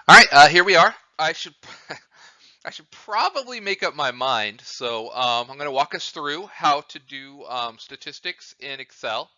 All right, here we are. I should I should probably make up my mind. So I'm going to walk us through how to do statistics in Excel.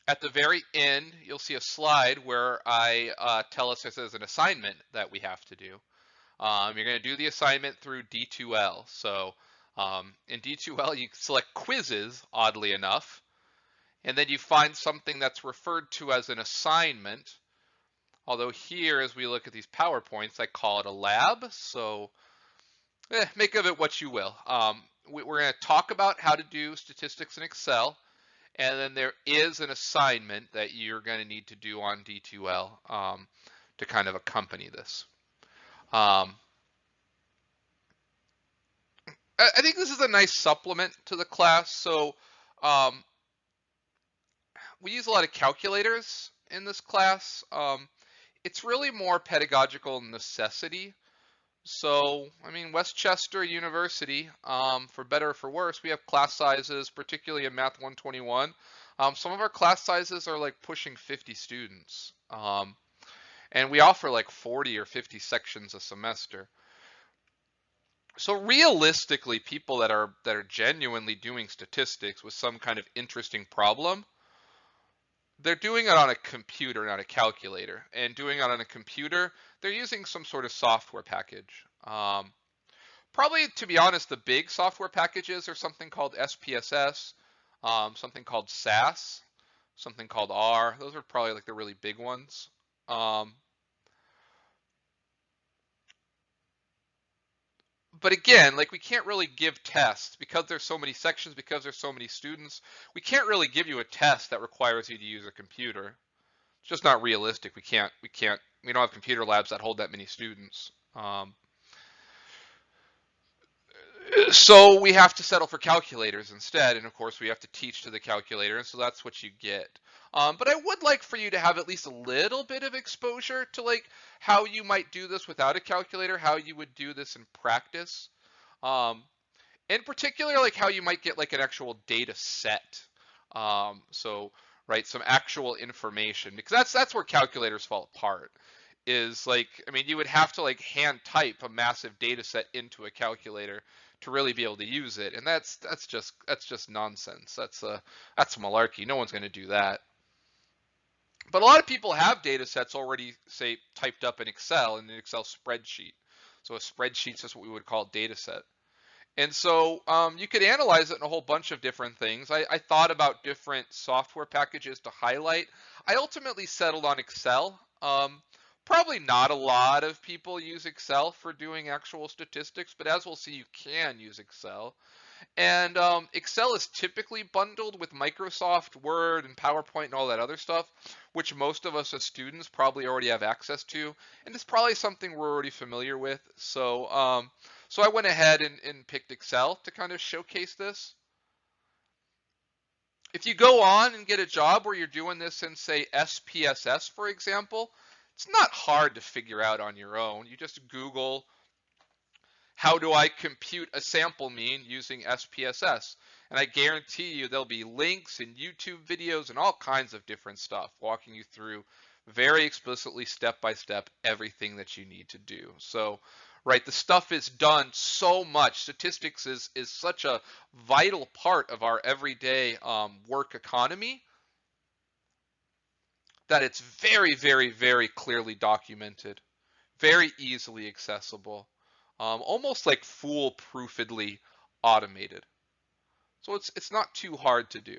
At the very end, you'll see a slide where I tell us this is an assignment that we have to do. You're going to do the assignment through D2L. So in D2L, you select quizzes, oddly enough, and then you find something that's referred to as an assignment. Although here, as we look at these PowerPoints, I call it a lab. So make of it what you will. We're going to talk about how to do statistics in Excel, and then there is an assignment that you're going to need to do on D2L to kind of accompany this. Um, I think this is a nice supplement to the class. So um, we use a lot of calculators in this class. It's really more pedagogical necessity. So, I mean, Westchester University, for better or for worse, we have class sizes, particularly in Math 121. Some of our class sizes are like pushing 50 students. And we offer like 40 or 50 sections a semester. So realistically, people that are genuinely doing statistics with some kind of interesting problem, they're doing it on a computer, not a calculator. And doing it on a computer, they're using some sort of software package. Probably, to be honest, the big software packages are something called SPSS, something called SAS, something called R. Those are probably like the really big ones. But again, like we can't really give tests because there's so many sections, because there's so many students. We can't really give you a test that requires you to use a computer. It's just not realistic. We don't have computer labs that hold that many students. So we have to settle for calculators instead, and of course we have to teach to the calculator, and so that's what you get. But I would like for you to have at least a little bit of exposure to like how you might do this without a calculator, how you would do this in practice. In particular, like how you might get like an actual data set. So right, some actual information, because that's where calculators fall apart. Is like, I mean, you would have to like hand type a massive data set into a calculator to really be able to use it, and that's just nonsense. That's malarkey. No one's going to do that. But a lot of people have data sets already, say, typed up in Excel, in an Excel spreadsheet. So a spreadsheet is just what we would call a data set. And so you could analyze it in a whole bunch of different things. I thought about different software packages to highlight. I ultimately settled on Excel. Probably not a lot of people use Excel for doing actual statistics, but as we'll see, you can use Excel. And Excel is typically bundled with Microsoft Word and PowerPoint and all that other stuff, which most of us as students probably already have access to. And it's probably something we're already familiar with. So, so I went ahead and picked Excel to kind of showcase this. If you go on and get a job where you're doing this in, say, SPSS, for example, it's not hard to figure out on your own. You just Google, how do I compute a sample mean using SPSS? And I guarantee you there'll be links and YouTube videos and all kinds of different stuff walking you through very explicitly, step by step, everything that you need to do. So, right, the stuff is done so much. Statistics is such a vital part of our everyday work economy that it's very, very, very clearly documented, very easily accessible, almost like foolproofedly automated. So it's not too hard to do.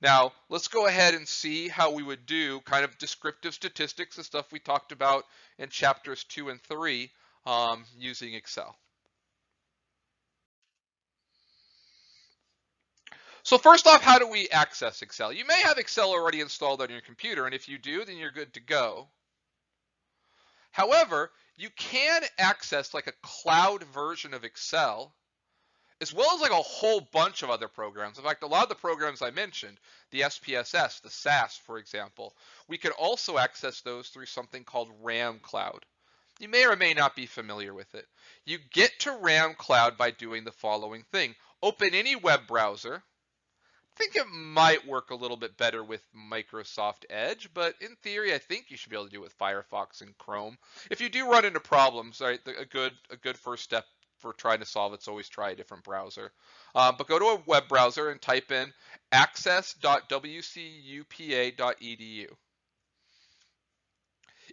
Now, let's go ahead and see how we would do kind of descriptive statistics, the stuff we talked about in chapters 2 and 3 using Excel. So first off, how do we access Excel? You may have Excel already installed on your computer, and if you do, then you're good to go. However, you can access like a cloud version of Excel, as well as like a whole bunch of other programs. In fact, a lot of the programs I mentioned, the SPSS, the SAS, for example, we could also access those through something called RAM Cloud. You may or may not be familiar with it. You get to RAM Cloud by doing the following thing. Open any web browser, think it might work a little bit better with Microsoft Edge, but in theory, I think you should be able to do it with Firefox and Chrome. If you do run into problems, right, a good first step for trying to solve it's always try a different browser. But go to a web browser and type in access.wcupa.edu.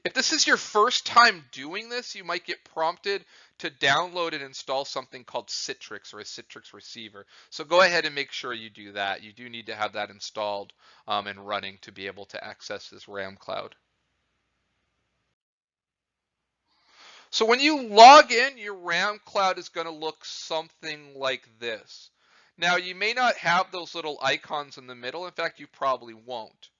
If this is your first time doing this, you might get prompted to download and install something called Citrix or a Citrix receiver. So go ahead and make sure you do that. You do need to have that installed and running to be able to access this RAM cloud. So when you log in, your RAM cloud is going to look something like this. Now, you may not have those little icons in the middle. In fact, you probably won't.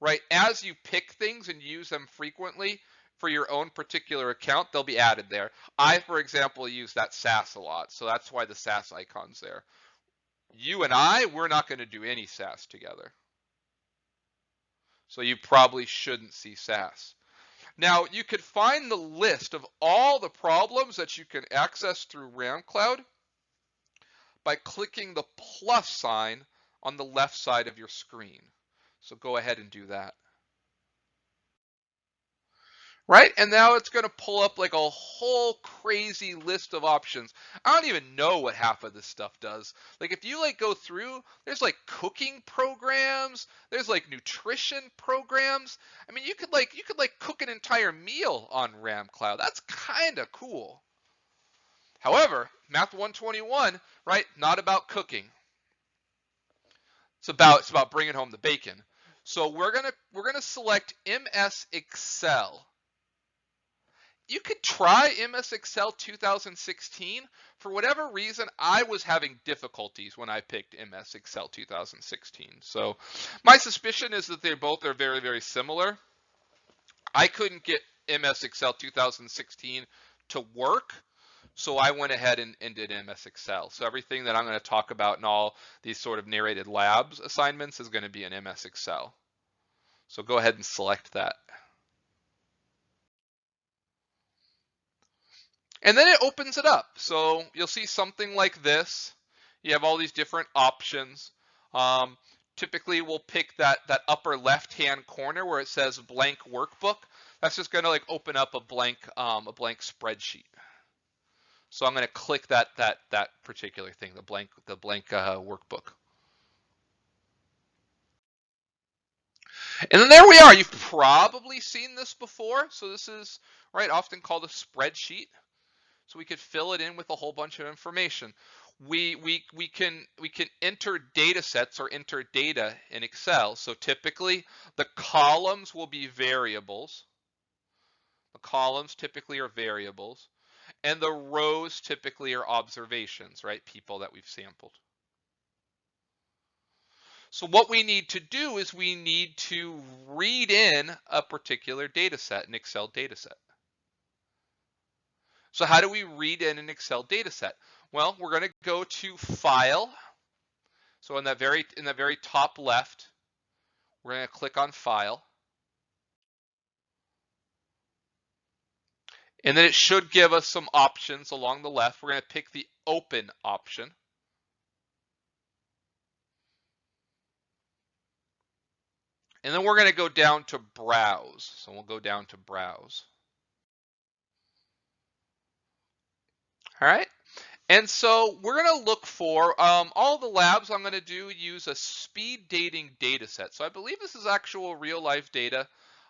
Right, as you pick things and use them frequently for your own particular account, they'll be added there. I, for example, use that SAS a lot, so that's why the SAS icon's there. You and we're not going to do any SAS together. So you probably shouldn't see SAS. Now, you could find the list of all the problems that you can access through RAM Cloud by clicking the plus sign on the left side of your screen. So go ahead and do that. Right, and now it's going to pull up like a whole crazy list of options. I don't even know what half of this stuff does. Like if you like go through, there's like cooking programs, there's like nutrition programs. I mean, you could like cook an entire meal on RAM Cloud. That's kind of cool. However, Math 121, right? Not about cooking. It's about bringing home the bacon. So we're gonna select MS Excel. You could try MS Excel 2016. For whatever reason, I was having difficulties when I picked MS Excel 2016. So my suspicion is that they both are very, very similar. I couldn't get MS Excel 2016 to work, so I went ahead and did MS Excel. So everything that I'm going to talk about in all these sort of narrated labs assignments is going to be in MS Excel. So go ahead and select that. And then it opens it up. So you'll see something like this. You have all these different options. Typically we'll pick that upper left-hand corner where it says blank workbook. That's just going to like open up a blank spreadsheet. So I'm going to click that particular thing, the blank workbook. And then there we are. You've probably seen this before. So this is often called a spreadsheet. So we could fill it in with a whole bunch of information. We can enter data sets or enter data in Excel. So typically the columns will be variables. The columns typically are variables. And the rows typically are observations, right? People that we've sampled. So what we need to do is we need to read in a particular data set, an Excel data set. So how do we read in an Excel data set? Well, we're going to go to File. So in that very top left, we're going to click on File. And then it should give us some options along the left. We're going to pick the Open option. And then we're going to go down to Browse. So we'll go down to Browse. All right. And so we're going to look for all the labs I'm going to do use a speed dating data set. So I believe this is actual real life data.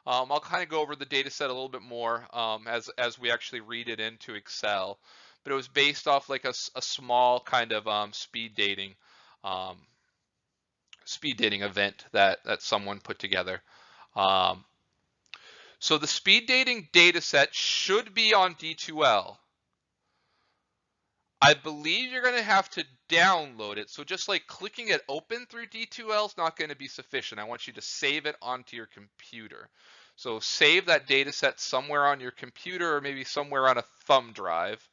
I'll kind of go over the data set a little bit more as we actually read it into Excel. But it was based off like a small kind of speed dating event that someone put together. So the speed dating data set should be on D2L. I believe you're going to have to download it. So just like clicking it open through D2L is not going to be sufficient. I want you to save it onto your computer. So save that data set somewhere on your computer or maybe somewhere on a thumb drive.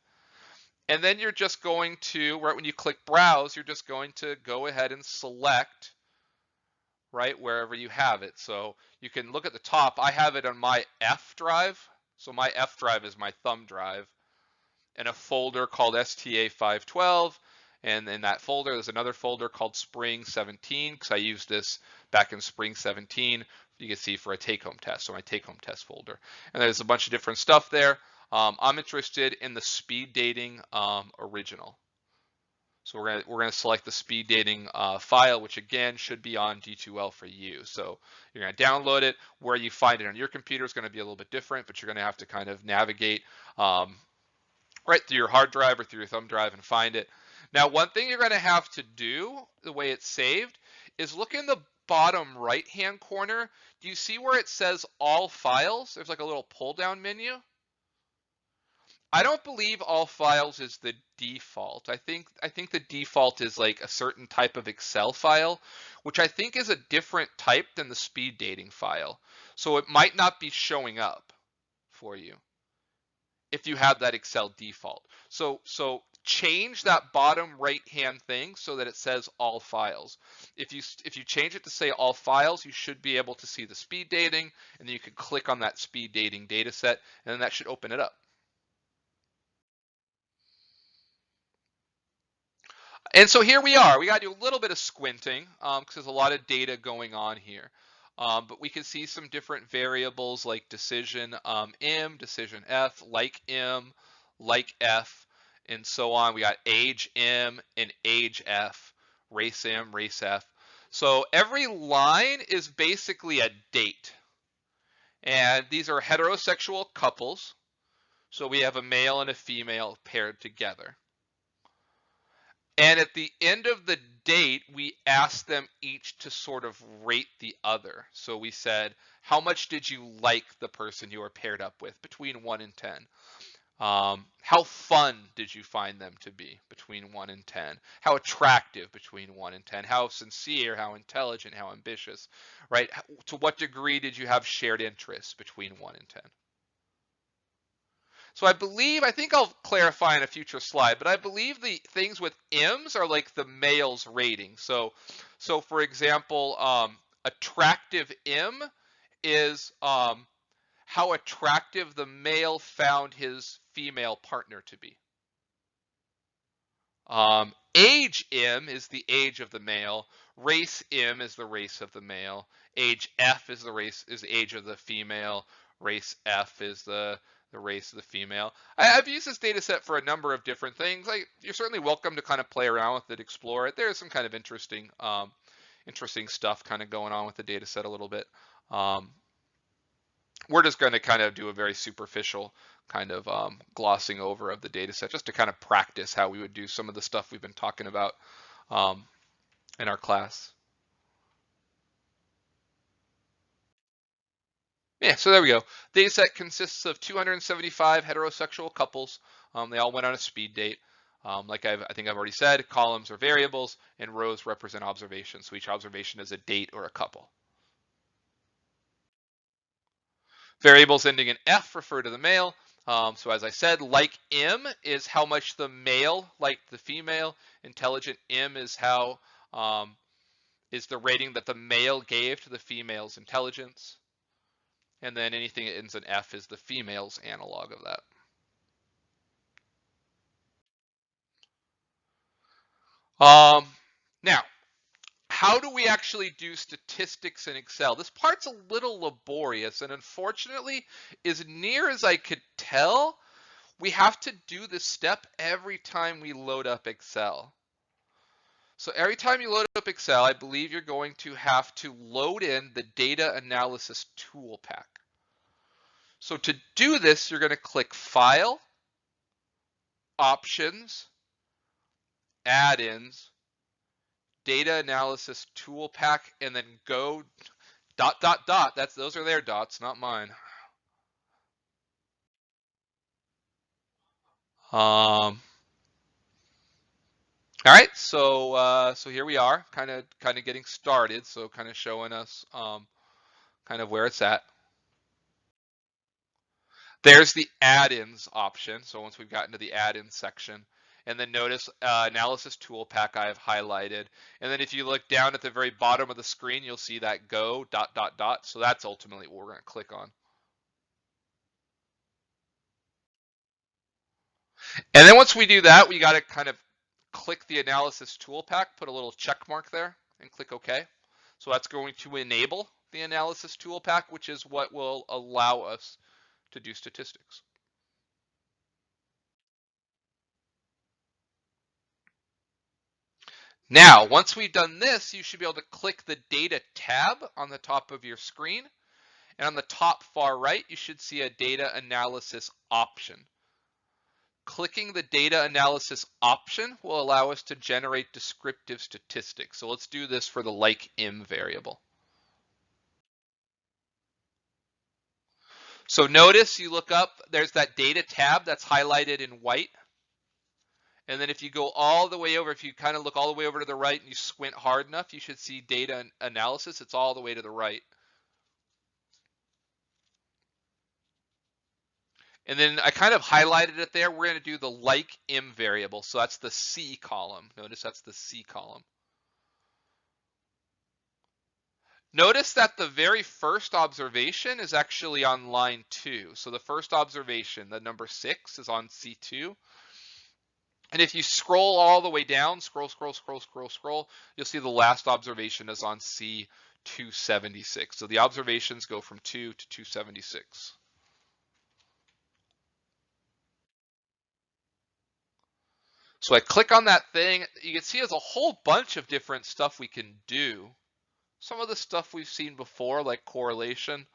And then you're just going to, right when you click browse, you're just going to go ahead and select right wherever you have it. So you can look at the top. I have it on my F drive. So my F drive is my thumb drive. In a folder called STA512, And in that folder, there's another folder called Spring 17, because I used this back in Spring 17. You can see for a take-home test, so my take-home test folder. And there's a bunch of different stuff there. I'm interested in the speed dating original. So we're gonna select the speed dating file, which again should be on D2L for you. So you're gonna download it. Where you find it on your computer is gonna be a little bit different, but you're gonna have to kind of navigate right through your hard drive or through your thumb drive and find it. Now, one thing you're gonna have to do, the way it's saved, is look in the bottom right-hand corner. Do you see where it says all files? There's like a little pull-down menu. I don't believe all files is the default. I think the default is like a certain type of Excel file, which I think is a different type than the speed dating file. So it might not be showing up for you if you have that Excel default. So change that bottom right hand thing so that it says all files. If you change it to say all files, you should be able to see the speed dating, and then you can click on that speed dating data set, and then that should open it up. And so here we are. We got to do a little bit of squinting because there's a lot of data going on here. But we can see some different variables like decision M, decision F, like M, like F, and so on. We got age M and age F, race M, race F. So every line is basically a date. And these are heterosexual couples. So we have a male and a female paired together. And at the end of the date, we asked them each to sort of rate the other. So we said, how much did you like the person you were paired up with between 1 and 10? How fun did you find them to be between 1 and 10? How attractive between 1 and 10? How sincere, how intelligent, how ambitious, right? To what degree did you have shared interests between 1 and 10? So I think I'll clarify in a future slide, but I believe the things with M's are like the male's rating. So for example, attractive M is how attractive the male found his female partner to be. Age M is the age of the male. Race M is the race of the male. Age F is the age of the female. Race F is the race of the female. I've used this data set for a number of different things. You're certainly welcome to kind of play around with it, explore it. There's some kind of interesting stuff kind of going on with the data set a little bit. We're just going to kind of do a very superficial kind of glossing over of the data set just to kind of practice how we would do some of the stuff we've been talking about in our class. Yeah, so there we go. Data set consists of 275 heterosexual couples. They all went on a speed date. Like I think I've already said, columns are variables and rows represent observations. So each observation is a date or a couple. Variables ending in F refer to the male. So as I said, like M is how much the male liked the female. Intelligent M is how is the rating that the male gave to the female's intelligence. And then anything that ends in F is the female's analog of that. Now, how do we actually do statistics in Excel? This part's a little laborious, and unfortunately, as near as I could tell, we have to do this step every time we load up Excel. So every time you load up Excel, I believe you're going to have to load in the data analysis tool pack. So to do this, you're going to click File, Options, Add-ins, Data Analysis Tool Pack, and then go ... Those are their dots, not mine. All right, so here we are, kind of getting started. So kind of showing us kind of where it's at. There's the add-ins option. So once we've gotten to the add-in section, and then notice analysis tool pack I have highlighted. And then if you look down at the very bottom of the screen, you'll see that go ... So that's ultimately what we're going to click on. And then once we do that, we got to kind of click the analysis tool pack, put a little check mark there, and click OK. So that's going to enable the analysis tool pack, which is what will allow us to do statistics. Now, once we've done this, you should be able to click the Data tab on the top of your screen. And on the top far right, you should see a Data Analysis option. Clicking the Data Analysis option will allow us to generate descriptive statistics. So let's do this for the like-im variable. So notice you look up, there's that Data tab that's highlighted in white. And then if you go all the way over, if you kind of look all the way over to the right and you squint hard enough, you should see Data Analysis. It's all the way to the right. And then I kind of highlighted it there. We're going to do the like-im variable. So that's the C column. Notice that's the C column. Notice that the very first observation is actually on line 2. So the first observation, the number 6, is on C2. And if you scroll all the way down, scroll, you'll see the last observation is on C276. So the observations go from 2 to 276. So I click on that thing. You can see there's a whole bunch of different stuff we can do. Some of the stuff we've seen before, like correlation.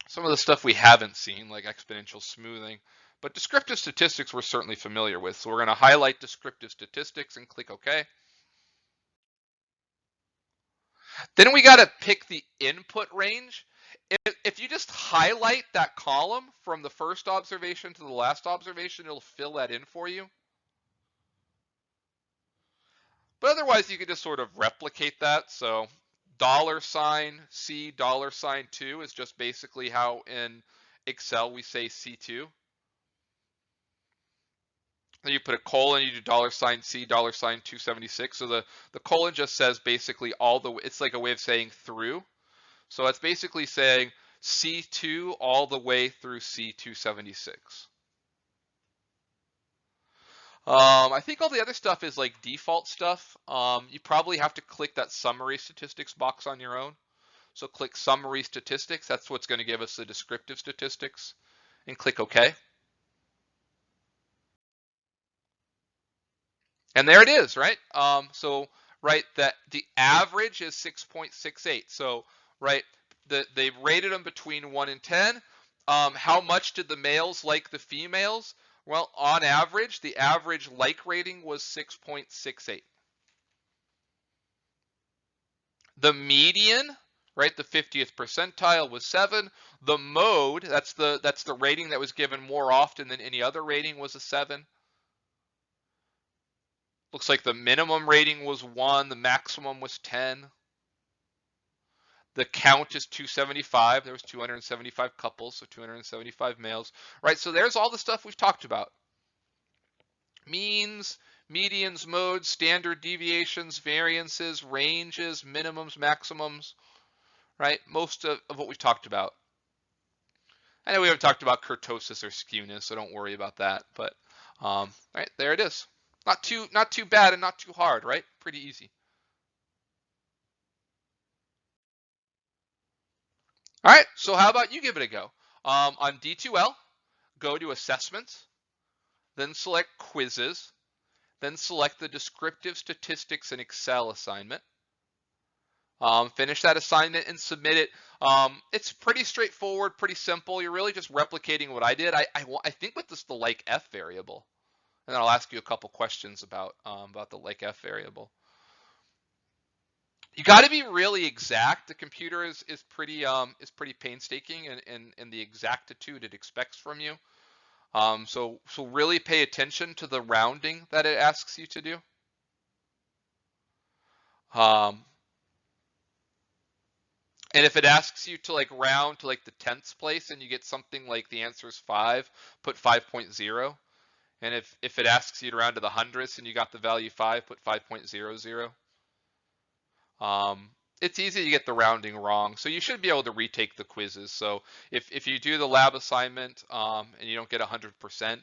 Some of the stuff we haven't seen, like exponential smoothing. But descriptive statistics we're certainly familiar with. So we're going to highlight descriptive statistics and click OK. Then we got to pick the input range. If you just highlight that column from the first observation to the last observation, it'll fill that in for you. But otherwise, you can just sort of replicate that. So $C $2 is just basically how in Excel we say C2. Then you put a colon, you do $C $276. So the colon just says basically all the, it's like a way of saying through. So it's basically saying C2 all the way through C276. I think all the other stuff is like default stuff. You probably have to click that summary statistics box on your own. So click summary statistics. That's what's going to give us the descriptive statistics. And click OK. And there it is, right? Right, that the average is 6.68. So, right, they rated them between 1 and 10. How much did the males like the females? Well, on average, the average like rating was 6.68. The median, right, the 50th percentile was 7. The mode, that's the rating that was given more often than any other rating, was a 7. Looks like the minimum rating was 1, the maximum was 10. The count is 275. There was 275 couples, so 275 males. Right, so there's all the stuff we've talked about. Means, medians, modes, standard deviations, variances, ranges, minimums, maximums, right? Most of what we've talked about. I know we haven't talked about kurtosis or skewness, so don't worry about that. But right, there it is. Not too bad and not too hard, right? Pretty easy. All right, so how about you give it a go? On D2L, go to Assessments, then select Quizzes, then select the Descriptive Statistics in Excel assignment. Finish that assignment and submit it. It's pretty straightforward, pretty simple. You're really just replicating what I did. I think with this the like-f variable, and then I'll ask you a couple questions about the like-f variable. You got to be really exact. The computer is pretty painstaking in the exactitude it expects from you. So really pay attention to the rounding that it asks you to do. And if it asks you to like round to like the 10th place and you get something like the answer is 5, put 5.0. And if it asks you to round to the hundredths and you got the value 5, put 5.00. It's easy to get the rounding wrong, so you should be able to retake the quizzes. So if you do the lab assignment and you don't get 100%,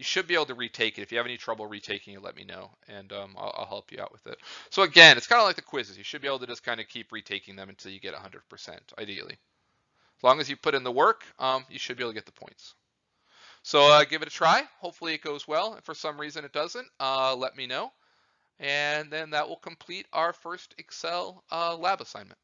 you should be able to retake it. If you have any trouble retaking it, let me know, and I'll help you out with it. So again, it's kind of like the quizzes. You should be able to just kind of keep retaking them until you get 100%, ideally. As long as you put in the work, you should be able to get the points. So give it a try. Hopefully it goes well. If for some reason it doesn't, let me know. And then that will complete our first Excel lab assignment.